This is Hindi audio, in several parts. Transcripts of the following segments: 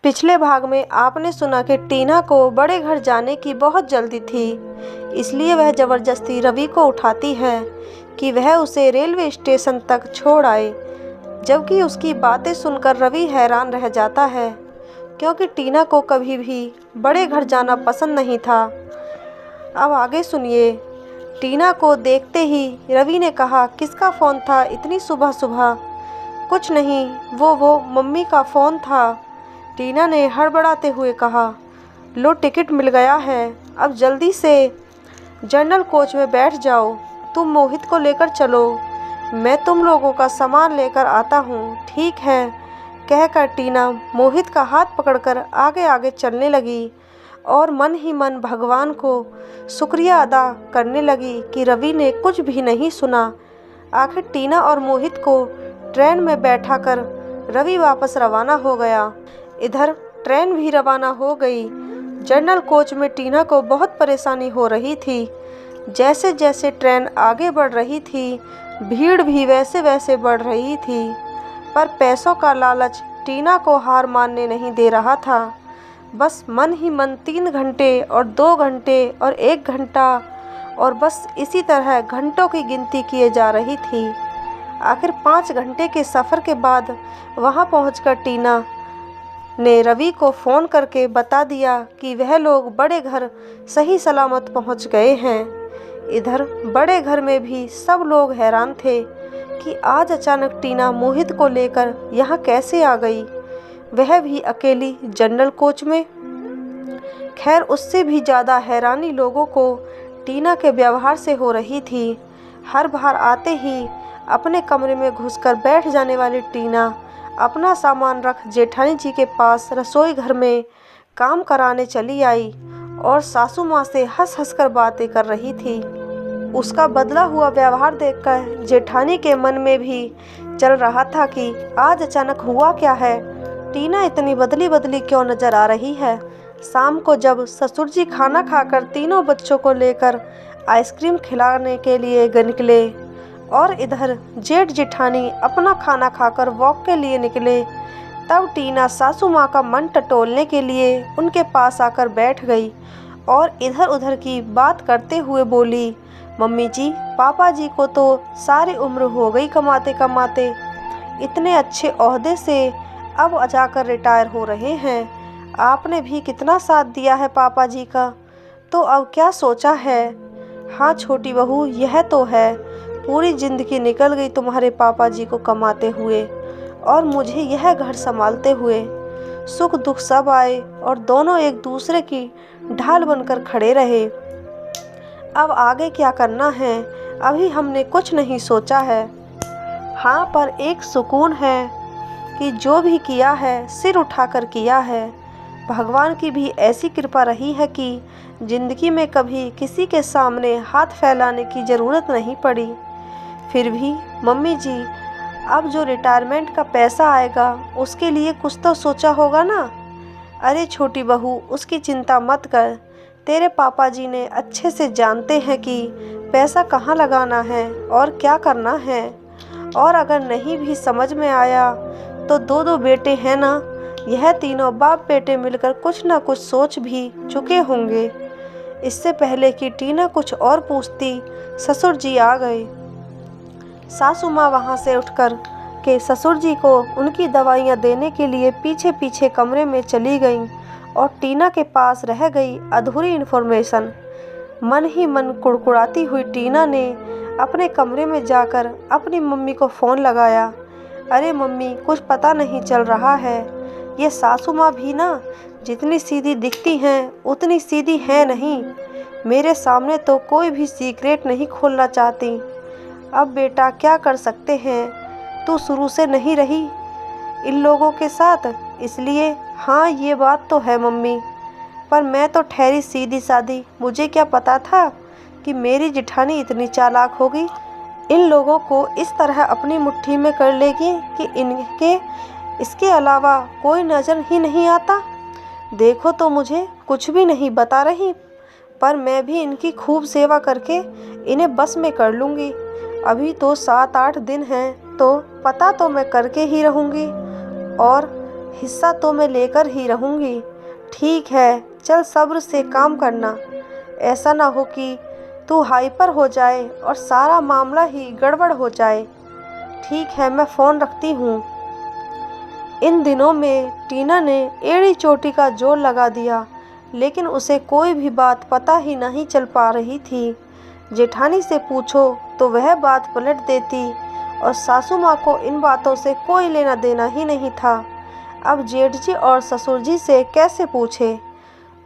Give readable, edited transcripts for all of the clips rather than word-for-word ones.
पिछले भाग में आपने सुना कि टीना को बड़े घर जाने की बहुत जल्दी थी, इसलिए वह ज़बरदस्ती रवि को उठाती है कि वह उसे रेलवे स्टेशन तक छोड़ आए। जबकि उसकी बातें सुनकर रवि हैरान रह जाता है, क्योंकि टीना को कभी भी बड़े घर जाना पसंद नहीं था। अब आगे सुनिए। टीना को देखते ही रवि ने कहा, किसका फ़ोन था इतनी सुबह सुबह? कुछ नहीं, वो मम्मी का फ़ोन था। टीना ने हड़बड़ाते हुए कहा, लो टिकट मिल गया है, अब जल्दी से जनरल कोच में बैठ जाओ। तुम मोहित को लेकर चलो, मैं तुम लोगों का सामान लेकर आता हूँ। ठीक है, कहकर टीना मोहित का हाथ पकड़कर आगे आगे चलने लगी और मन ही मन भगवान को शुक्रिया अदा करने लगी कि रवि ने कुछ भी नहीं सुना। आखिर टीना और मोहित को ट्रेन में बैठाकर रवि वापस रवाना हो गया। इधर ट्रेन भी रवाना हो गई। जनरल कोच में टीना को बहुत परेशानी हो रही थी। जैसे जैसे ट्रेन आगे बढ़ रही थी, भीड़ भी वैसे वैसे बढ़ रही थी, पर पैसों का लालच टीना को हार मानने नहीं दे रहा था। बस मन ही मन 3 घंटे और 2 घंटे और 1 घंटा और बस इसी तरह घंटों की गिनती किए जा रही थी। आखिर 5 घंटे के सफ़र के बाद वहां पहुंचकर टीना ने रवि को फ़ोन करके बता दिया कि वह लोग बड़े घर सही सलामत पहुंच गए हैं। इधर बड़े घर में भी सब लोग हैरान थे कि आज अचानक टीना मोहित को लेकर यहाँ कैसे आ गई, वह भी अकेली जनरल कोच में। खैर, उससे भी ज़्यादा हैरानी लोगों को टीना के व्यवहार से हो रही थी। हर बार आते ही अपने कमरे में घुसकर बैठ जाने वाली टीना अपना सामान रख जेठानी जी के पास रसोई घर में काम कराने चली आई और सासू माँ से हंस हंस कर बातें कर रही थी। उसका बदला हुआ व्यवहार देखकर जेठानी के मन में भी चल रहा था कि आज अचानक हुआ क्या है, टीना इतनी बदली बदली क्यों नजर आ रही है। शाम को जब ससुर जी खाना खाकर तीनों बच्चों को लेकर आइसक्रीम खिलाने के लिए निकले और इधर जेठ जेठानी अपना खाना खाकर वॉक के लिए निकले, तब टीना सासू माँ का मन टटोलने के लिए उनके पास आकर बैठ गई और इधर उधर की बात करते हुए बोली, मम्मी जी, पापा जी को तो सारी उम्र हो गई कमाते कमाते, इतने अच्छे ओहदे से अब जाकर रिटायर हो रहे हैं। आपने भी कितना साथ दिया है पापा जी का, तो अब क्या सोचा है? हाँ छोटी बहू, यह तो है, पूरी ज़िंदगी निकल गई तुम्हारे पापा जी को कमाते हुए और मुझे यह घर संभालते हुए। सुख दुख सब आए और दोनों एक दूसरे की ढाल बनकर खड़े रहे। अब आगे क्या करना है अभी हमने कुछ नहीं सोचा है। हाँ, पर एक सुकून है कि जो भी किया है सिर उठाकर किया है। भगवान की भी ऐसी कृपा रही है कि ज़िंदगी में कभी किसी के सामने हाथ फैलाने की ज़रूरत नहीं पड़ी। फिर भी मम्मी जी, अब जो रिटायरमेंट का पैसा आएगा उसके लिए कुछ तो सोचा होगा ना? अरे छोटी बहू, उसकी चिंता मत कर, तेरे पापा जी ने अच्छे से जानते हैं कि पैसा कहाँ लगाना है और क्या करना है। और अगर नहीं भी समझ में आया तो 2 बेटे हैं ना, यह तीनों बाप बेटे मिलकर कुछ ना कुछ सोच भी चुके होंगे। इससे पहले कि टीना कुछ और पूछती, ससुर जी आ गए। सासू माँ वहाँ से उठकर के ससुर जी को उनकी दवाइयाँ देने के लिए पीछे पीछे कमरे में चली गईं और टीना के पास रह गई अधूरी इन्फॉर्मेशन। मन ही मन कुड़कुड़ाती हुई टीना ने अपने कमरे में जाकर अपनी मम्मी को फ़ोन लगाया। अरे मम्मी, कुछ पता नहीं चल रहा है, ये सासू माँ भी ना जितनी सीधी दिखती हैं उतनी सीधी है नहीं। मेरे सामने तो कोई भी सीक्रेट नहीं खोलना चाहती। अब बेटा क्या कर सकते हैं, तू शुरू से नहीं रही इन लोगों के साथ, इसलिए। हाँ, ये बात तो है मम्मी, पर मैं तो ठहरी सीधी सादी, मुझे क्या पता था कि मेरी जेठानी इतनी चालाक होगी, इन लोगों को इस तरह अपनी मुट्ठी में कर लेगी कि इनके इसके अलावा कोई नज़र ही नहीं आता। देखो तो मुझे कुछ भी नहीं बता रही, पर मैं भी इनकी खूब सेवा करके इन्हें बस में कर लूँगी। अभी तो 7-8 दिन हैं, तो पता तो मैं करके ही रहूँगी। और हिस्सा तो मैं लेकर ही रहूँगी। ठीक है, चल सब्र से काम करना। ऐसा ना हो कि तू हाइपर हो जाए और सारा मामला ही गड़बड़ हो जाए। ठीक है, मैं फ़ोन रखती हूँ। इन दिनों में टीना ने एड़ी चोटी का जोर लगा दिया, लेकिन उसे कोई भी बात पता ही नहीं चल पा रही थी। जेठानी से पूछो तो वह बात पलट देती और सासू माँ को इन बातों से कोई लेना देना ही नहीं था। अब जेठ जी और ससुर जी से कैसे पूछे।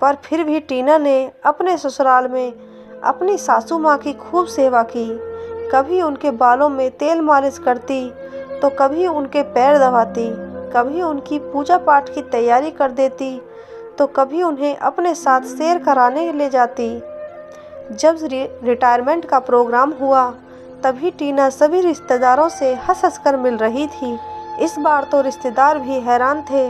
पर फिर भी टीना ने अपने ससुराल में अपनी सासू माँ की खूब सेवा की। कभी उनके बालों में तेल मालिश करती तो कभी उनके पैर दबाती, कभी उनकी पूजा पाठ की तैयारी कर देती तो कभी उन्हें अपने साथ सैर कराने ले जाती। जब रिटायरमेंट का प्रोग्राम हुआ तभी टीना सभी रिश्तेदारों से हंस हंस कर मिल रही थी। इस बार तो रिश्तेदार भी हैरान थे,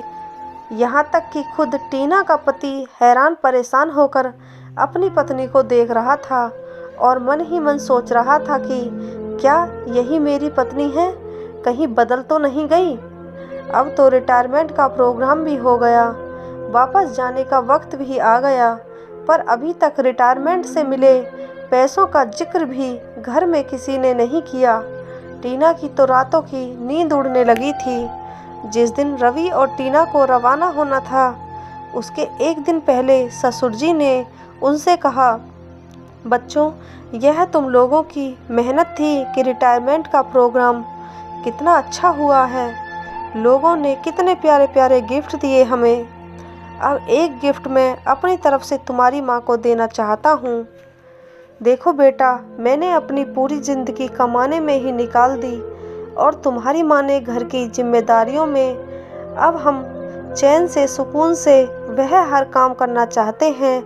यहाँ तक कि खुद टीना का पति हैरान परेशान होकर अपनी पत्नी को देख रहा था और मन ही मन सोच रहा था कि क्या यही मेरी पत्नी है, कहीं बदल तो नहीं गई। अब तो रिटायरमेंट का प्रोग्राम भी हो गया, वापस जाने का वक्त भी आ गया, पर अभी तक रिटायरमेंट से मिले पैसों का जिक्र भी घर में किसी ने नहीं किया। टीना की तो रातों की नींद उड़ने लगी थी। जिस दिन रवि और टीना को रवाना होना था उसके एक दिन पहले ससुर जी ने उनसे कहा, बच्चों, यह तुम लोगों की मेहनत थी कि रिटायरमेंट का प्रोग्राम कितना अच्छा हुआ है। लोगों ने कितने प्यारे प्यारे गिफ्ट दिए हमें। अब एक गिफ्ट मैं अपनी तरफ से तुम्हारी माँ को देना चाहता हूँ। देखो बेटा, मैंने अपनी पूरी ज़िंदगी कमाने में ही निकाल दी और तुम्हारी माँ ने घर की जिम्मेदारियों में। अब हम चैन से सुकून से वह हर काम करना चाहते हैं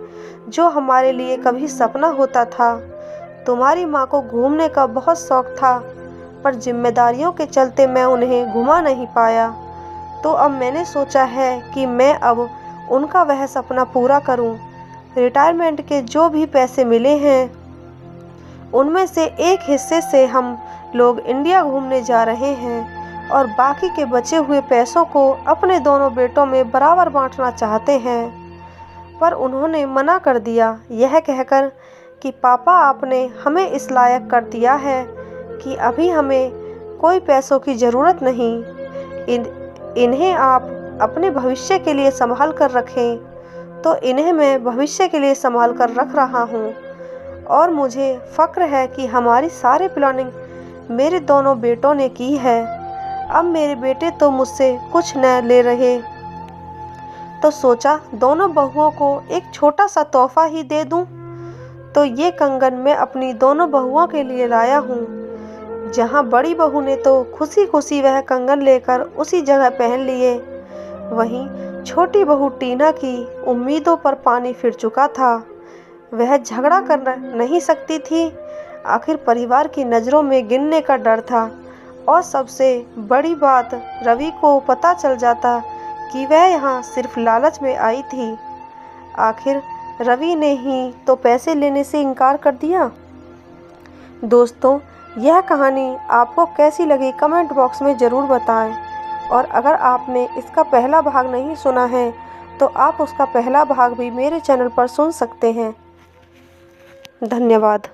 जो हमारे लिए कभी सपना होता था। तुम्हारी माँ को घूमने का बहुत शौक़ था, पर जिम्मेदारियों के चलते मैं उन्हें घुमा नहीं पाया। तो अब मैंने सोचा है कि मैं अब उनका वह सपना पूरा करूं। रिटायरमेंट के जो भी पैसे मिले हैं उनमें से एक हिस्से से हम लोग इंडिया घूमने जा रहे हैं और बाकी के बचे हुए पैसों को अपने दोनों बेटों में बराबर बांटना चाहते हैं। पर उन्होंने मना कर दिया, यह कहकर कि पापा, आपने हमें इस लायक कर दिया है कि अभी हमें कोई पैसों की ज़रूरत नहीं। इन्हें आप अपने भविष्य के लिए संभाल कर रखें। तो इन्हें मैं भविष्य के लिए संभाल कर रख रहा हूँ और मुझे फ़क्र है कि हमारी सारी प्लानिंग मेरे दोनों बेटों ने की है। अब मेरे बेटे तो मुझसे कुछ न ले रहे, तो सोचा दोनों बहुओं को एक छोटा सा तोहफा ही दे दूं। तो ये कंगन मैं अपनी दोनों बहुओं के लिए लाया हूँ। जहाँ बड़ी बहू ने तो खुशी खुशी वह कंगन लेकर उसी जगह पहन लिए, वहीं छोटी बहू टीना की उम्मीदों पर पानी फिर चुका था। वह झगड़ा कर नहीं सकती थी, आखिर परिवार की नज़रों में गिनने का डर था। और सबसे बड़ी बात, रवि को पता चल जाता कि वह यहाँ सिर्फ लालच में आई थी। आखिर रवि ने ही तो पैसे लेने से इनकार कर दिया। दोस्तों, यह कहानी आपको कैसी लगी कमेंट बॉक्स में ज़रूर बताएं। और अगर आपने इसका पहला भाग नहीं सुना है तो आप उसका पहला भाग भी मेरे चैनल पर सुन सकते हैं। धन्यवाद।